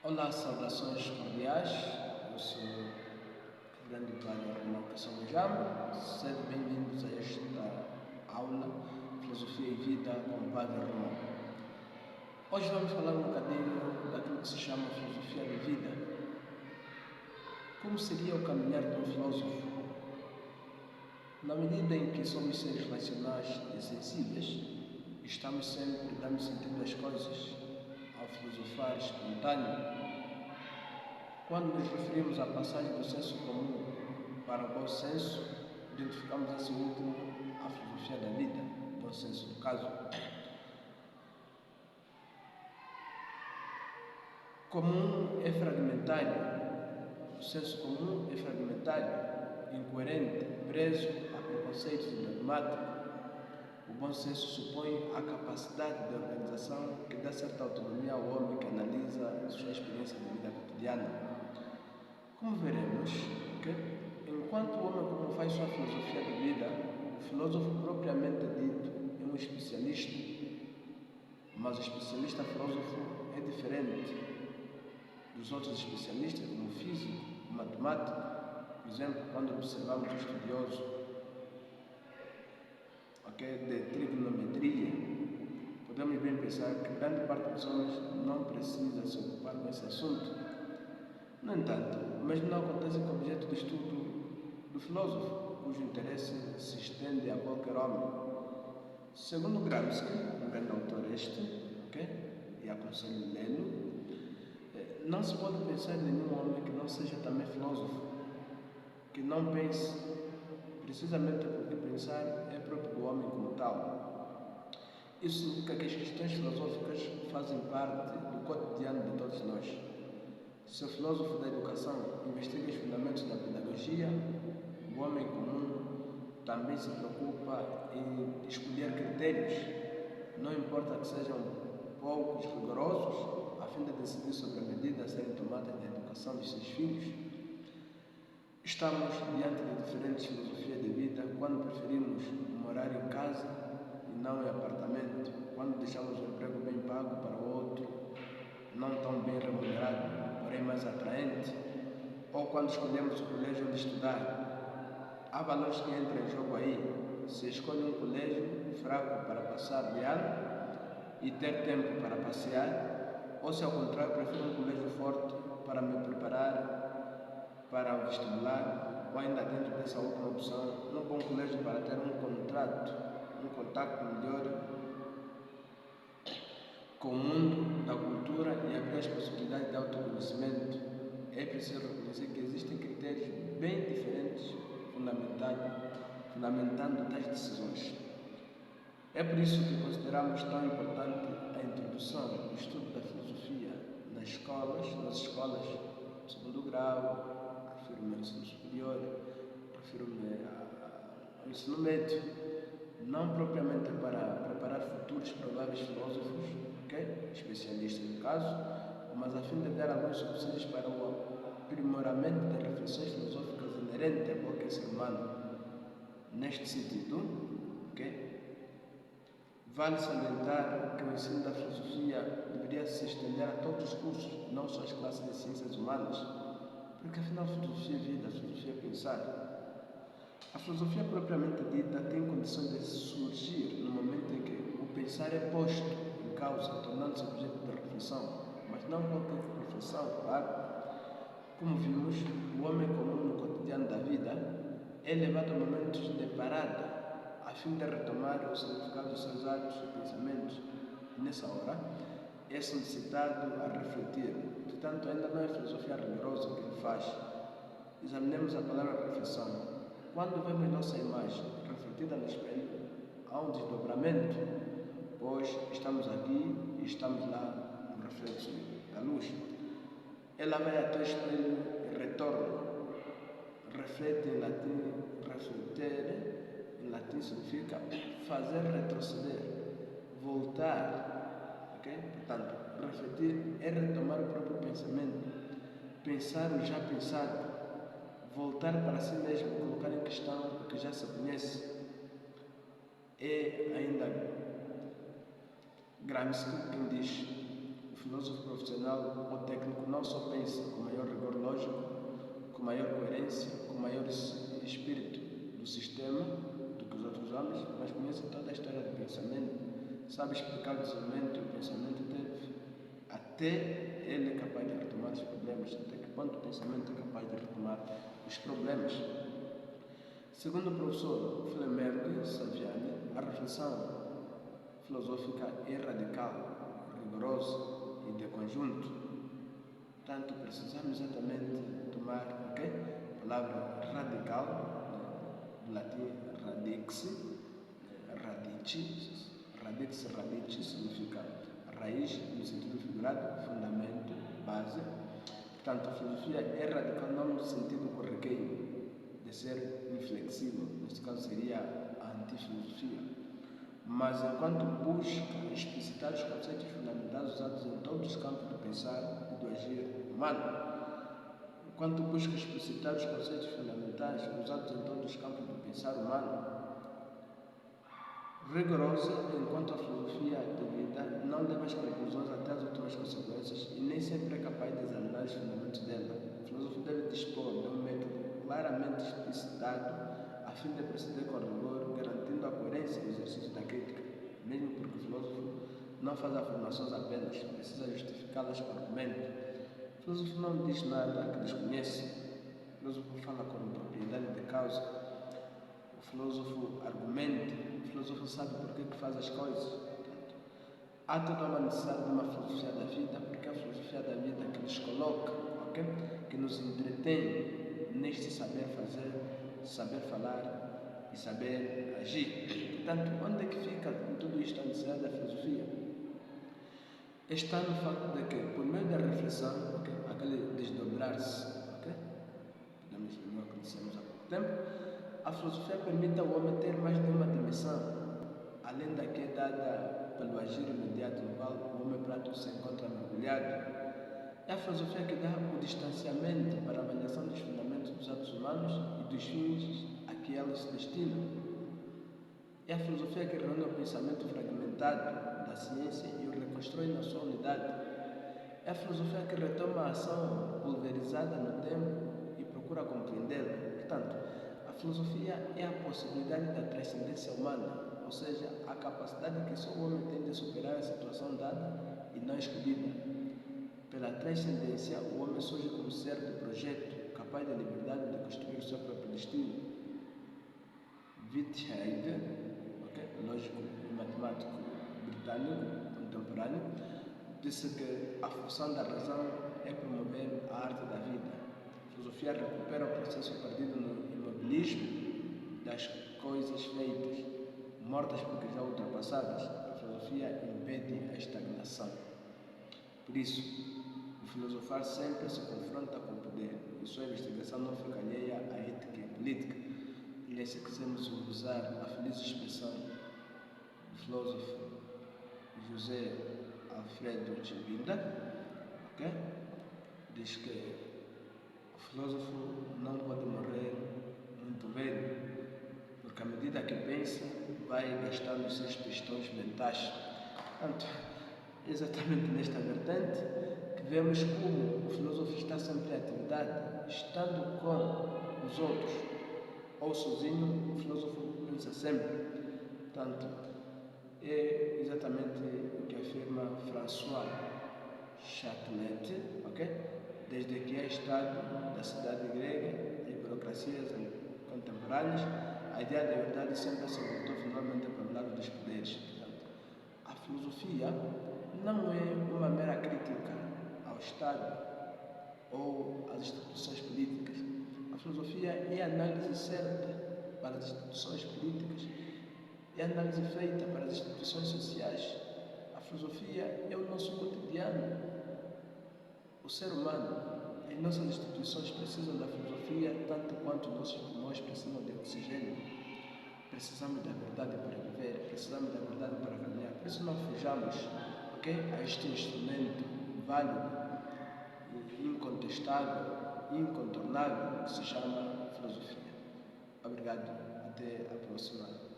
Olá, saudações cordiais. Eu sou o grande padre Romão Cassano Jambo. Sejam bem-vindos a esta aula Filosofia e Vida com o Padre Romão. Hoje vamos falar um bocadinho daquilo que se chama filosofia de vida. Como seria o caminhar de um filósofo? Na medida em que somos seres racionais e sensíveis, estamos sempre dando sentido às coisas, ao filosofar espontâneo. Quando nos referimos à passagem do senso comum para o bom senso, identificamos esse último à filosofia da vida, bom senso no caso. Comum é fragmentário, o senso comum é fragmentário, incoerente, preso a preconceitos e dogmáticos. O bom senso supõe a capacidade de organização que dá certa autonomia ao homem que analisa sua experiência de vida cotidiana. Como veremos, enquanto o homem comum faz sua filosofia de vida, o filósofo propriamente dito é um especialista, mas o especialista filósofo é diferente dos outros especialistas, como físico, matemático. Por exemplo, quando observamos o estudioso de trigonometria, podemos bem pensar que grande parte dos homens não precisa se ocupar com esse assunto. No entanto, o mesmo não acontece com o objeto de estudo do filósofo, cujo interesse se estende a qualquer homem. Segundo Gramsci, um grande autor e aconselho lê-lo, não se pode pensar em nenhum homem que não seja também filósofo, que não pense, precisamente porque pensar é próprio do homem como tal. Isso significa que as questões filosóficas fazem parte do cotidiano de todos nós. Se o filósofo da educação investiga os fundamentos da pedagogia, o homem comum também se preocupa em escolher critérios, não importa que sejam poucos rigorosos, a fim de decidir sobre a medida a serem tomadas na educação dos seus filhos. Estamos diante de diferentes filosofias de vida quando preferimos morar em casa e não em apartamento, quando deixamos o emprego bem pago para o outro, não tão bem remunerado, porém mais atraente, ou quando escolhemos o colégio onde estudar. Há valores que entram em jogo aí. Se escolhe um colégio fraco para passar de ano e ter tempo para passear, ou se ao contrário prefiro um colégio forte para me preparar para o vestibular, ou ainda dentro dessa última opção, um bom colégio para ter um contato melhor com o mundo da cultura e abrir as possibilidades de autoconhecimento. É preciso reconhecer que existem critérios bem diferentes fundamentando tais decisões. É por isso que consideramos tão importante a introdução do estudo da filosofia nas escolas de segundo grau, refiro-me ao ensino superior, refiro-me ao ensino médio, não propriamente para preparar futuros prováveis filósofos, especialistas no caso, mas a fim de dar alguns subsídios para o aprimoramento das reflexões filosóficas inerentes a qualquer ser humano. Neste sentido, vale salientar que o ensino da filosofia deveria se estender a todos os cursos, não só às classes de ciências humanas, porque afinal a filosofia é vida, a filosofia é pensar. A filosofia propriamente dita tem condições de surgir no momento em que o pensar é posto em causa, tornando-se objeto de reflexão, mas não qualquer reflexão, claro. Como vimos, o homem comum no cotidiano da vida é levado a momentos de parada, a fim de retomar o significado dos seus atos e pensamentos. E nessa hora, é solicitado a refletir. Portanto, ainda não é filosofia rigorosa que ele faz. Examinemos a palavra reflexão. Quando vemos nossa imagem refletida no espelho, há um desdobramento, pois estamos aqui e estamos lá no reflexo da luz. Ela vai até o espelho e retorna. Reflete em latim, refletere, em latim significa fazer retroceder, voltar. Portanto, refletir é retomar o próprio pensamento, pensar o já pensado, voltar para si mesmo, colocar em questão o que já se conhece. É ainda Gramsci quem diz: o filósofo profissional ou técnico não só pensa com maior rigor lógico, com maior coerência, com maior espírito do sistema do que os outros homens, mas conhece toda a história do pensamento, sabe explicar o desenvolvimento do pensamento teve, até ele é capaz de retomar os problemas, até que ponto o pensamento é capaz de retomar os problemas. Segundo o professor Flemerg Saviani, a reflexão filosófica é radical, rigorosa e de conjunto. Portanto, precisamos exatamente tomar a palavra radical, do latim radix, radici significa raiz, no sentido figurado, fundamento, base. Portanto, a filosofia é radical não no sentido corriqueiro, de ser inflexível, neste caso seria a antifilosofia, mas enquanto busca explicitar os conceitos fundamentais usados em todos os campos do pensar e do agir humano, enquanto busca explicitar os conceitos fundamentais usados em todos os campos do pensar humano, rigorosa enquanto a filosofia de vida não leva as conclusões até as últimas consequências e nem sempre é capaz de examinar os fundamentos dela. O filósofo deve dispor de um método claramente explicitado a fim de proceder com rigor, garantindo a coerência do exercício da crítica, mesmo porque o filósofo não faz afirmações apenas, precisa justificá-las com argumento. O filósofo não diz nada que desconhece, o filósofo fala com propriedade de causa, o filósofo argumenta, o filósofo sabe por que faz as coisas. Portanto, há toda uma necessidade de uma filosofia da vida, porque é a filosofia da vida que nos coloca, que nos entretém neste saber fazer, saber falar e saber agir. Portanto, onde é que fica em tudo isto a necessidade da filosofia? Está no facto de que, por meio da reflexão, aquele desdobrar-se, podemos lembrar o que dissemos há pouco tempo, a filosofia permite ao homem ter mais de uma dimensão, além da que é dada pelo agir imediato no qual o homem prático se encontra mergulhado. É a filosofia que dá o distanciamento para a avaliação dos fundamentos dos atos humanos e dos fins a que elas se destinam. É a filosofia que reúne o pensamento fragmentado da ciência e o reconstrói na sua unidade. É a filosofia que retoma a ação pulverizada no tempo e procura compreendê-la. Portanto, a filosofia é a possibilidade da transcendência humana, ou seja, a capacidade que só o homem tem de superar a situação dada e não escolhida. Pela transcendência, o homem surge como ser do projeto, capaz da liberdade de construir o seu próprio destino. Wittgenstein, lógico e matemático britânico contemporâneo, disse que a função da razão é promover a arte da vida. A filosofia recupera o processo perdido no imobilismo das coisas feitas, mortas porque já ultrapassadas. A filosofia impede a estagnação. Por isso, o filosofar sempre se confronta com o poder e sua investigação não fica alheia à ética e política. E se quisermos usar a feliz expressão do filósofo José Alfredo Chibinda, diz que o filósofo não pode morrer muito velho, porque à medida que pensa, vai gastando os seus pistões mentais. Portanto, exatamente nesta vertente que vemos como o filósofo está sempre em atividade, estando com os outros ou sozinho, o filósofo pensa sempre. Portanto, é exatamente o que afirma François Châtelet, desde que é Estado da cidade grega e burocracias contemporâneas, a ideia da verdade sempre se voltou finalmente para o lado dos poderes. Portanto, a filosofia não é uma mera crítica ao Estado ou às instituições políticas. A filosofia é a análise certa para as instituições políticas, é a análise feita para as instituições sociais. A filosofia é o nosso cotidiano. O ser humano, as nossas instituições precisam da filosofia tanto quanto nossos pulmões precisam de oxigênio. Precisamos da verdade para viver, precisamos da verdade para caminhar. Por isso não fujamos a este instrumento válido, incontestável, incontornável, que se chama filosofia. Obrigado, até a próxima.